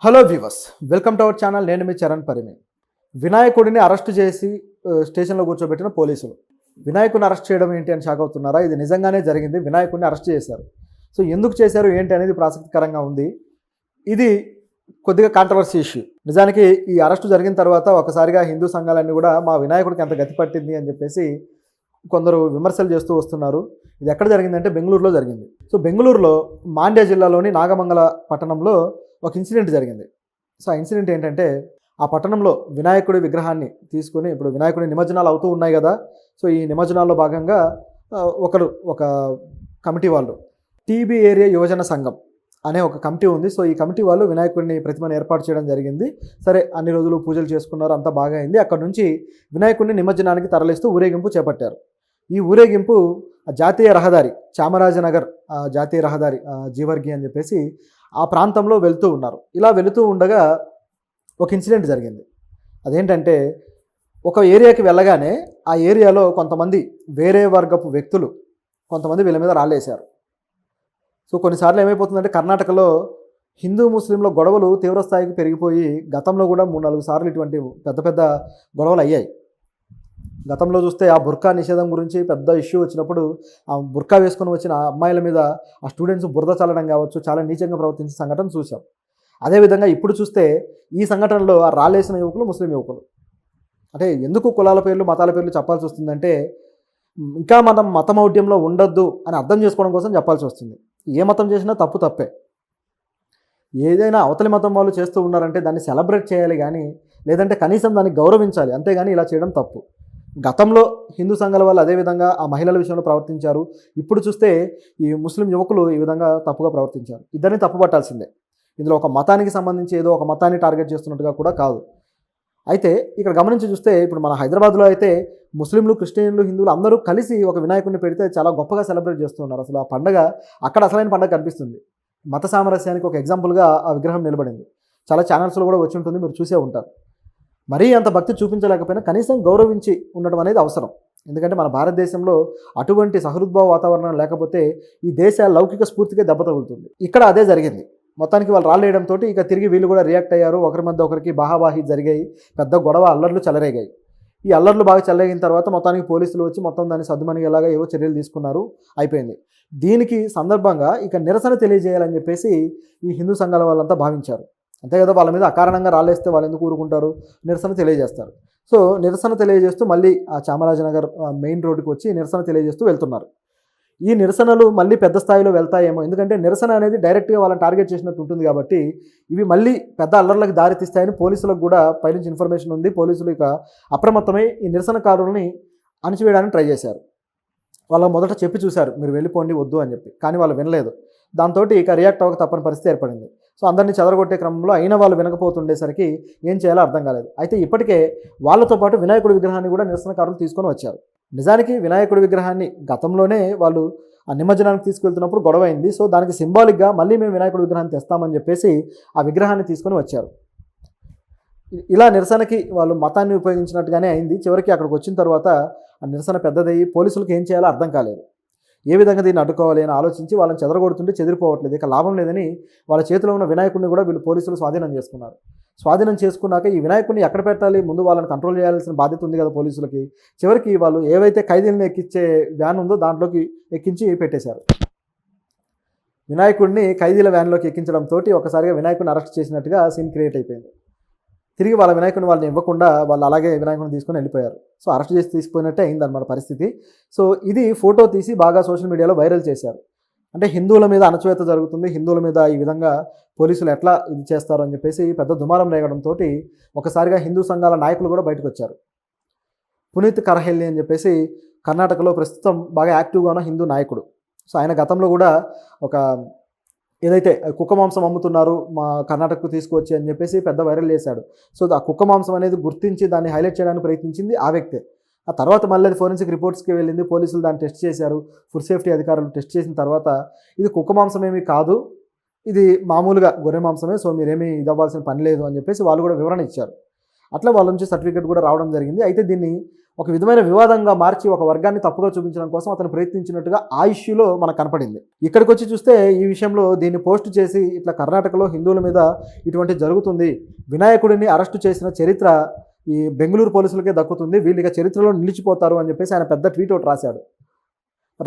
Hello viewers, welcome to our channel. నేను మీ చరణ్ పరిమి. వినాయకుడిని arrest చేసి స్టేషన్లో కూర్చోబెట్టిన పోలీసులు వినాయకుడిని అరెస్ట్ చేయడం ఏంటి అని షాక్ అవుతున్నారా? ఇది నిజంగానే జరిగింది. వినాయకుడిని అరెస్ట్ చేశారు. సో ఎందుకు చేశారు ఏంటి అనేది ఇప్పుడు ఆసక్తికరంగా ఉంది. ఇది కొద్దిగా కాంట్రవర్సీ ఇష్యూ. నిజానికి ఈ అరెస్టు జరిగిన తర్వాత ఒకసారిగా హిందూ సంఘాలన్నీ కూడా మా వినాయకుడికి ఎంత గతి పట్టింది అని చెప్పేసి కొందరు విమర్శలు చేస్తూ వస్తున్నారు. ఇది ఎక్కడ జరిగిందంటే బెంగళూరులో జరిగింది. సో బెంగళూరులో మాండ్య జిల్లాలోని నాగమంగళ పట్టణంలో ఒక ఇన్సిడెంట్ జరిగింది. సో ఆ ఇన్సిడెంట్ ఏంటంటే, ఆ పట్టణంలో వినాయకుడి విగ్రహాన్ని తీసుకొని, ఇప్పుడు వినాయకుడి నిమజ్జనాలు అవుతూ ఉన్నాయి కదా. సో ఈ నిమజ్జనాల్లో భాగంగా ఒక కమిటీ వాళ్ళు, టీబీ ఏరియా యువజన సంఘం అనే ఒక కమిటీ ఉంది. సో ఈ కమిటీ వాళ్ళు వినాయకుడిని ప్రతిమను ఏర్పాటు చేయడం జరిగింది. సరే, అన్ని రోజులు పూజలు చేసుకున్నారు, అంతా బాగా అయింది. అక్కడ నుంచి వినాయకుడిని నిమజ్జనానికి తరలిస్తూ ఊరేగింపు చేపట్టారు. ఈ ఊరేగింపు జాతీయ రహదారి, చామరాజనగర్ జాతీయ రహదారి, జీవర్గి అని చెప్పేసి ఆ ప్రాంతంలో వెళ్తూ ఉన్నారు. ఇలా వెళుతూ ఉండగా ఒక ఇన్సిడెంట్ జరిగింది. అదేంటంటే, ఒక ఏరియాకి వెళ్ళగానే ఆ ఏరియాలో కొంతమంది వేరే వర్గపు వ్యక్తులు కొంతమంది వీళ్ళ మీద రాళ్ళేశారు. సో కొన్నిసార్లు ఏమైపోతుందంటే, కర్ణాటకలో హిందూ ముస్లింల గొడవలు తీవ్రస్థాయికి పెరిగిపోయి గతంలో కూడా 3-4 సార్లు ఇటువంటి పెద్ద పెద్ద గొడవలు అయ్యాయి. గతంలో చూస్తే ఆ బుర్కా నిషేధం గురించి పెద్ద ఇష్యూ వచ్చినప్పుడు ఆ బుర్కా వేసుకొని వచ్చిన అమ్మాయిల మీద ఆ స్టూడెంట్స్ బురద చల్లడం కావచ్చు, చాలా నీచంగా ప్రవర్తించిన సంఘటన చూసాం. అదేవిధంగా ఇప్పుడు చూస్తే ఈ సంఘటనలో ఆ రాళ్ళేసిన యువకులు ముస్లిం యువకులు. అంటే ఎందుకు కులాల పేర్లు మతాల పేర్లు చెప్పాల్సి వస్తుందంటే, ఇంకా మనం మతమౌఢ్యంలో ఉండొద్దు అని అర్థం చేసుకోవడం కోసం చెప్పాల్సి వస్తుంది. ఏ మతం చేసినా తప్పే. ఏదైనా అవతలి మతం వాళ్ళు చేస్తూ ఉన్నారంటే దాన్ని సెలబ్రేట్ చేయాలి కానీ, లేదంటే కనీసం దాన్ని గౌరవించాలి. అంతేగాని ఇలా చేయడం తప్పు. గతంలో హిందూ సంఘాల వాళ్ళు అదేవిధంగా ఆ మహిళల విషయంలో ప్రవర్తించారు. ఇప్పుడు చూస్తే ఈ ముస్లిం యువకులు ఈ విధంగా తప్పుగా ప్రవర్తించారు. ఇద్దరిని తప్పుపట్టాల్సిందే. ఇందులో ఒక మతానికి సంబంధించి ఏదో ఒక మతాన్ని టార్గెట్ చేస్తున్నట్టుగా కూడా కాదు. అయితే ఇక్కడ గమనించి చూస్తే, ఇప్పుడు మన హైదరాబాద్లో అయితే ముస్లింలు, క్రిస్టియన్లు, హిందువులు అందరూ కలిసి ఒక వినాయకుడిని పెడితే చాలా గొప్పగా సెలబ్రేట్ చేస్తున్నారు. అసలు ఆ పండగ అక్కడ అసలైన పండగ కనిపిస్తుంది. మత సామరస్యానికి ఒక ఎగ్జాంపుల్గా ఆ విగ్రహం నిలబడింది. చాలా ఛానల్స్లో కూడా వచ్చి ఉంటుంది, మీరు చూసే ఉంటారు. మరీ అంత భక్తి చూపించలేకపోయినా కనీసం గౌరవించి ఉండడం అనేది అవసరం. ఎందుకంటే మన భారతదేశంలో అటువంటి సహృద్భావ వాతావరణం లేకపోతే ఈ దేశ లౌకిక స్ఫూర్తికే దెబ్బ తగులుతుంది. ఇక్కడ అదే జరిగింది. మొత్తానికి వాళ్ళు రాళ్ళేయడంతో ఇక తిరిగి వీళ్ళు కూడా రియాక్ట్ అయ్యారు. ఒకరి మధ్య ఒకరికి బాహాబాహి జరిగాయి. పెద్ద గొడవ, అల్లర్లు చెలరేగాయి. ఈ అల్లర్లు బాగా చెలరేగిన తర్వాత మొత్తానికి పోలీసులు వచ్చి మొత్తం దాన్ని సద్దుమణిగేలాగా ఏవో చర్యలు తీసుకున్నారు. అయిపోయింది. దీనికి సందర్భంగా ఇక నిరసన తెలియజేయాలని చెప్పేసి ఈ హిందూ సంఘాల వాళ్ళంతా భావించారు. అంతే కదా, వాళ్ళ మీద అకారణంగా రాళ్ళేస్తే వాళ్ళు ఎందుకు ఊరుకుంటారు? నిరసన తెలియజేస్తారు. సో నిరసన తెలియజేస్తూ మళ్ళీ ఆ చామరాజనగర్ మెయిన్ రోడ్డుకి వచ్చి నిరసన తెలియజేస్తూ వెళ్తున్నారు. ఈ నిరసనలు మళ్ళీ పెద్ద స్థాయిలో వెళ్తాయేమో, ఎందుకంటే నిరసన అనేది డైరెక్ట్గా వాళ్ళని టార్గెట్ చేసినట్టు ఉంటుంది కాబట్టి ఇవి మళ్ళీ పెద్ద అల్లర్లకు దారితీస్తాయని పోలీసులకు కూడా పైనుంచి ఇన్ఫర్మేషన్ ఉంది. పోలీసులు ఇక అప్రమత్తమై ఈ నిరసనకారులని అణిచివేయడానికి ట్రై చేశారు. వాళ్ళు మొదట చెప్పి చూశారు, మీరు వెళ్ళిపోండి వద్దు అని చెప్పి. కానీ వాళ్ళు వినలేదు. దాంతో ఇక రియాక్ట్ అవ్వక తప్పని పరిస్థితి ఏర్పడింది. సో అందరినీ చెదరగొట్టే క్రమంలో అయినా వాళ్ళు వినకపోతుండేసరికి ఏం చేయాలో అర్థం కాలేదు. అయితే ఇప్పటికే వాళ్ళతో పాటు వినాయకుడి విగ్రహాన్ని కూడా నిరసనకారులు తీసుకొని వచ్చారు. నిజానికి వినాయకుడి విగ్రహాన్ని గతంలోనే వాళ్ళు ఆ నిమజ్జనానికి తీసుకెళ్తున్నప్పుడు గొడవ అయింది. సో దానికి సింబాలిక్గా మళ్ళీ మేము వినాయకుడి విగ్రహాన్ని తెస్తామని చెప్పేసి ఆ విగ్రహాన్ని తీసుకొని వచ్చారు. ఇలా నిరసనకి వాళ్ళు మతాన్ని ఉపయోగించినట్టుగానే అయింది. చివరికి అక్కడికి వచ్చిన తర్వాత ఆ నిరసన పెద్దదయ్యి పోలీసులకు ఏం చేయాలో అర్థం కాలేదు. ఏ విధంగా దీన్ని అడ్డుకోవాలి అని ఆలోచించి వాళ్ళని చెదరగొడుతుంటే చెదిరిపోవట్లేదు. ఇక లాభం లేదని వాళ్ళ చేతిలో ఉన్న వినాయకుడిని కూడా వీళ్ళు పోలీసులు స్వాధీనం చేసుకున్నారు. స్వాధీనం చేసుకున్నాక ఈ వినాయకుడిని ఎక్కడ పెట్టాలి, ముందు వాళ్ళని కంట్రోల్ చేయాల్సిన బాధ్యత ఉంది కదా పోలీసులకి. చివరికి వాళ్ళు ఏవైతే ఖైదీలను ఎక్కించే వ్యాన్ ఉందో దాంట్లోకి ఎక్కించి పెట్టేశారు. వినాయకుడిని ఖైదీల వ్యాన్లోకి ఎక్కించడంతో ఒకసారిగా వినాయకుడిని అరెస్ట్ చేసినట్టుగా సీన్ క్రియేట్ అయిపోయింది. తిరిగి వాళ్ళ వినాయకుడిని వాళ్ళని ఇవ్వకుండా వాళ్ళు అలాగే వినాయకుడిని తీసుకొని వెళ్ళిపోయారు. సో అరెస్ట్ చేసి తీసుకుపోయినట్టే అయిందన్నమాట పరిస్థితి. సో ఇది ఫోటో తీసి బాగా సోషల్ మీడియాలో వైరల్ చేశారు. అంటే హిందువుల మీద అణచివేత జరుగుతుంది, హిందువుల మీద ఈ విధంగా పోలీసులు ఎట్లా ఇది చేస్తారు అని చెప్పేసి పెద్ద దుమారం రేగడంతో ఒకసారిగా హిందూ సంఘాల నాయకులు కూడా బయటకు వచ్చారు. పునీత్ కరహెల్లి అని చెప్పేసి కర్ణాటకలో ప్రస్తుతం బాగా యాక్టివ్గా ఉన్న హిందూ నాయకుడు. సో ఆయన గతంలో కూడా ఒక ఏదైతే కుక్క మాంసం అమ్ముతున్నారు మా కర్ణాటకకు తీసుకువచ్చి అని చెప్పేసి పెద్ద వైరల్ చేశాడు. సో ఆ కుక్క మాంసం అనేది గుర్తించి దాన్ని హైలైట్ చేయడానికి ప్రయత్నించింది ఆ వ్యక్తే. ఆ తర్వాత మళ్ళీ అది ఫోరెన్సిక్ రిపోర్ట్స్కి వెళ్ళింది. పోలీసులు దాన్ని టెస్ట్ చేశారు. ఫుడ్ సేఫ్టీ అధికారులు టెస్ట్ చేసిన తర్వాత ఇది కుక్క మాంసం ఏమీ కాదు, ఇది మామూలుగా గొర్రె మాంసమే, సో మీరేమీ ఇదవ్వాల్సిన పని లేదు అని చెప్పేసి వాళ్ళు కూడా వివరణ ఇచ్చారు. అట్లా వాళ్ళ నుంచి సర్టిఫికేట్ కూడా రావడం జరిగింది. అయితే దీన్ని ఒక విధమైన వివాదంగా మార్చి ఒక వర్గాన్ని తప్పుగా చూపించడం కోసం అతను ప్రయత్నించినట్టుగా ఆ ఇష్యూలో మనకు కనపడింది. ఇక్కడికి వచ్చి చూస్తే ఈ విషయంలో దీన్ని పోస్ట్ చేసి ఇట్లా కర్ణాటకలో హిందువుల మీద ఇటువంటి జరుగుతుంది, వినాయకుడిని అరెస్టు చేసిన చరిత్ర ఈ బెంగళూరు పోలీసులకే దక్కుతుంది, వీళ్ళు ఇక చరిత్రలో నిలిచిపోతారు అని చెప్పేసి ఆయన పెద్ద ట్వీట్ ఒకటి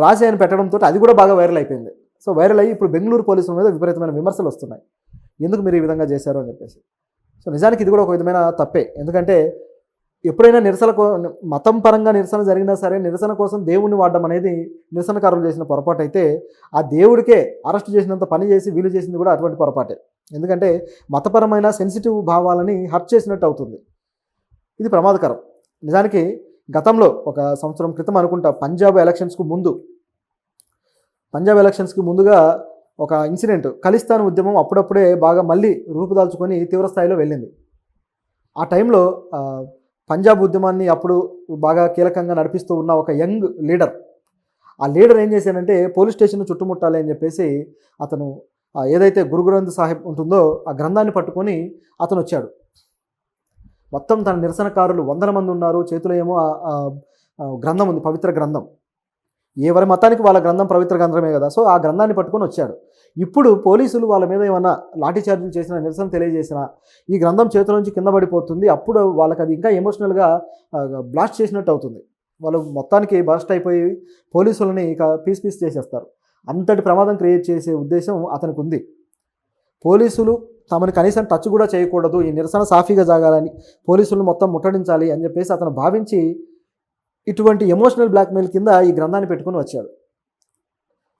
రాసి ఆయన పెట్టడంతో అది కూడా బాగా వైరల్ అయిపోయింది. సో వైరల్ అయ్యి ఇప్పుడు బెంగళూరు పోలీసుల మీద విపరీతమైన విమర్శలు వస్తున్నాయి, ఎందుకు మీరు ఈ విధంగా చేశారు అని చెప్పేసి. సో నిజానికి ఇది కూడా ఒక విధమైన తప్పే. ఎందుకంటే ఎప్పుడైనా మతం పరంగా నిరసన జరిగినా సరే నిరసన కోసం దేవుణ్ణి వాడడం అనేది నిరసనకారులు చేసిన పొరపాటు అయితే, ఆ దేవుడికే అరెస్ట్ చేసినంత పని చేసి వీళ్ళు చేసింది కూడా అటువంటి పొరపాటే. ఎందుకంటే మతపరమైన సెన్సిటివ్ భావాలని హర్ట్ చేసినట్టు అవుతుంది. ఇది ప్రమాదకరం. నిజానికి గతంలో ఒక సంవత్సరం క్రితం అనుకుంటా పంజాబ్ ఎలక్షన్స్కి ముందుగా ఒక ఇన్సిడెంట్, ఖలిస్తాన్ ఉద్యమం అప్పుడప్పుడే బాగా మళ్ళీ రూపుదాల్చుకొని తీవ్ర స్థాయిలో వెళ్ళింది. ఆ టైంలో పంజాబ్ ఉద్యమాన్ని అప్పుడు బాగా కీలకంగా నడిపిస్తూ ఉన్న ఒక యంగ్ లీడర్, ఆ లీడర్ ఏం చేశానంటే పోలీస్ స్టేషన్ చుట్టుముట్టాలి అని చెప్పేసి అతను ఏదైతే గురు గ్రంథ్ సాహిబ్ ఉంటుందో ఆ గ్రంథాన్ని పట్టుకొని అతను వచ్చాడు. మొత్తం తన నిరసనకారులు 100 మంది ఉన్నారు, చేతిలో ఏమో గ్రంథం ఉంది, పవిత్ర గ్రంథం. ఎవరి మతానికి వాళ్ళ గ్రంథం పవిత్ర గ్రంథమే కదా. సో ఆ గ్రంథాన్ని పట్టుకొని వచ్చాడు. ఇప్పుడు పోలీసులు వాళ్ళ మీద ఏమన్నా లాఠీ చార్జీలు చేసినా, నిరసన తెలియజేసినా ఈ గ్రంథం చేతుల నుంచి కింద పడిపోతుంది. అప్పుడు వాళ్ళకి అది ఇంకా ఎమోషనల్గా బ్లాస్ట్ చేసినట్టు అవుతుంది. వాళ్ళు మొత్తానికి బర్స్ట్ అయిపోయి పోలీసులని ఇక పీస్ చేసేస్తారు. అంతటి ప్రమాదం క్రియేట్ చేసే ఉద్దేశం అతనికి ఉంది. పోలీసులు తమని కనీసం టచ్ కూడా చేయకూడదు, ఈ నిరసన సాఫీగా జాగాలని, పోలీసులను మొత్తం ముట్టడించాలి అని చెప్పేసి అతను భావించి ఇటువంటి ఎమోషనల్ బ్లాక్మెయిల్ కింద ఈ గ్రంథాన్ని పెట్టుకుని వచ్చాడు.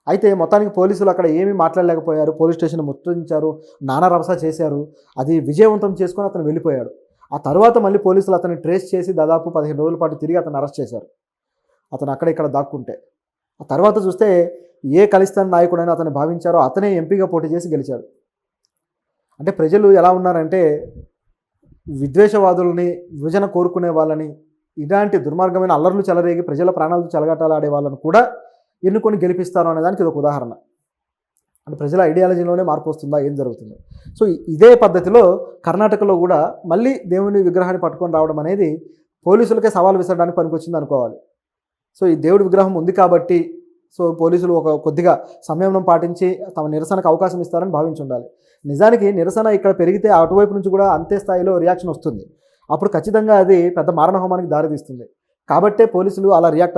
అయితే మొత్తానికి పోలీసులు అక్కడ ఏమీ మాట్లాడలేకపోయారు, పోలీస్ స్టేషన్ ముట్టడించారు, నానా రభస చేశారు. అది విజయవంతం చేసుకొని అతను వెళ్ళిపోయాడు. ఆ తర్వాత మళ్ళీ పోలీసులు అతన్ని ట్రేస్ చేసి దాదాపు 15 రోజుల పాటు తిరిగి అతను అరెస్ట్ చేశారు. అతను అక్కడ ఇక్కడ దాక్కుంటే ఆ తర్వాత చూస్తే ఏ ఖలిస్తాన్ నాయకుడైనా అతను భావించారో అతనే ఎంపీగా పోటీ చేసి గెలిచాడు. అంటే ప్రజలు ఎలా ఉన్నారంటే విద్వేషవాదులని, విభజన కోరుకునే వాళ్ళని, ఇలాంటి దుర్మార్గమైన అల్లర్లు చెలరేగి ప్రజల ప్రాణాలతో చెలగాటాలాడే వాళ్ళని కూడా ఎన్నుకొని గెలిపిస్తారు అనేదానికి ఇది ఒక ఉదాహరణ. అంటే ప్రజల ఐడియాలజీలోనే మార్పు వస్తుందా, ఏం జరుగుతుంది? సో ఇదే పద్ధతిలో కర్ణాటకలో కూడా మళ్ళీ దేవుని విగ్రహాన్ని పట్టుకొని రావడం అనేది పోలీసులకే సవాల్ విసరడానికి పనికొచ్చింది అనుకోవాలి. సో ఈ దేవుడి విగ్రహం ఉంది కాబట్టి సో పోలీసులు ఒక కొద్దిగా సంయమనం పాటించి తమ నిరసనకు అవకాశం ఇస్తారని భావించి ఉండాలి. నిజానికి నిరసన ఇక్కడ పెరిగితే అటువైపు నుంచి కూడా అంతే స్థాయిలో రియాక్షన్ వస్తుంది. అప్పుడు ఖచ్చితంగా అది పెద్ద మారణహోమానికి దారితీస్తుంది. కాబట్టే పోలీసులు అలా రియాక్ట్